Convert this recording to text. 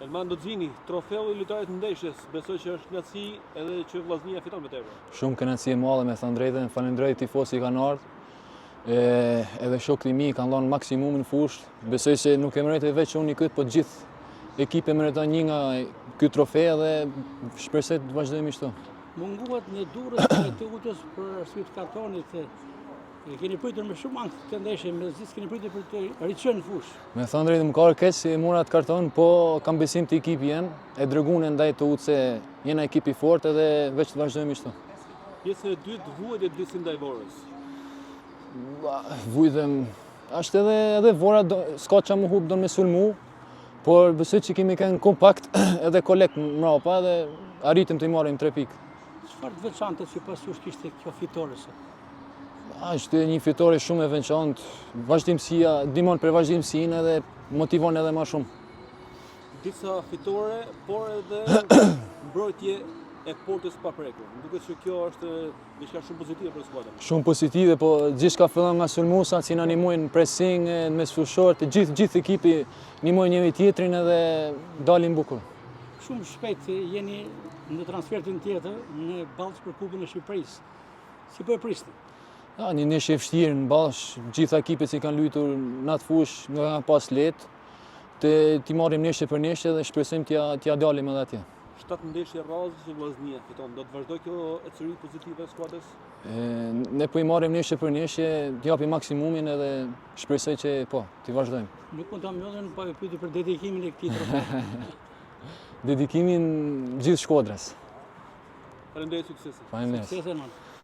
Elmando Zini, trofeu I lojtarit të ndeshjes, besoj që është kënaqësi edhe që Vllaznia fiton me tepër. Shumë kënaqësi e madhe, me thënë drejtën, falenderoj tifosi kanë ardhur. Edhe shokët e mi kanë dhënë maksimumin në fushë. Besoj se nuk e meriton veç unë këtë, po gjithë ekipi meriton një nga ky trofe dhe shpresoj të vazhdojmë kështu. Munguat në Durrës të Utës për arsye të kartonit. Keni pritur me shumë ankth të ndeshje, me gjithë keni pritur për të rriqen në fushë. Me thënë drejtë, më ka keq si mora atë karton, po kam besim të ekipi jem, e dërguan ndaj të Utës se jena ekip I fortë edhe veç të vazhdojmë kështu. Pjesën e dytë vuajt e dysi ndaj Vorës. Vujtëm, është edhe Vora s'ka qa më hub, do me sulmu, por besoj që kemi kënë kompakt edhe kolekt mrapa dhe arritëm të I marrim 3 pikë. Çfarë të veçantë sipas jush kishte kjo fitore sot? Është një fitore shumë e veçantë, vazhdimësia, ndihmon për vazhdimësinë edhe motivon edhe më shumë. Disa fitore, por edhe mbrojtje e portës pa prekur. Më duket që kjo është diçka shumë pozitive për skuadrën. Shumë pozitive, po gjithçka fillon nga sulmuesat që na ndihmojnë pressing, në mes fushor, gjithë ekipi ndihmojnë njëri tjetrin edhe dalin bukur. Shumë shpejt jeni në transfertin tjetër në Ballsh për Kupën e Shqipërisë. Si po e prisni? Një ndeshje e vështirë në Ballsh, gjitha ekipet që kanë luajtur në atë fushë nga kanë pas lehtë, ti marrim ndeshje për ndeshje dhe shpresojmë t'ja dalim edhe atje. 7 ndeshje rradhë që Vllaznia fiton, do të vazhdoj kjo ecëri pozitive e skuadrës? Ne po I marrim ndeshje për ndeshje, t'japim maksimumin edhe shpresoj që po, t'i vazhdojmë. Nuk mund ta mbjellën pa e pyetur për dedikimin e këtij trofeji. Dedikimin gjithë skuadrës. Faleminderit, suksese. Faleminderit. Suksese, man.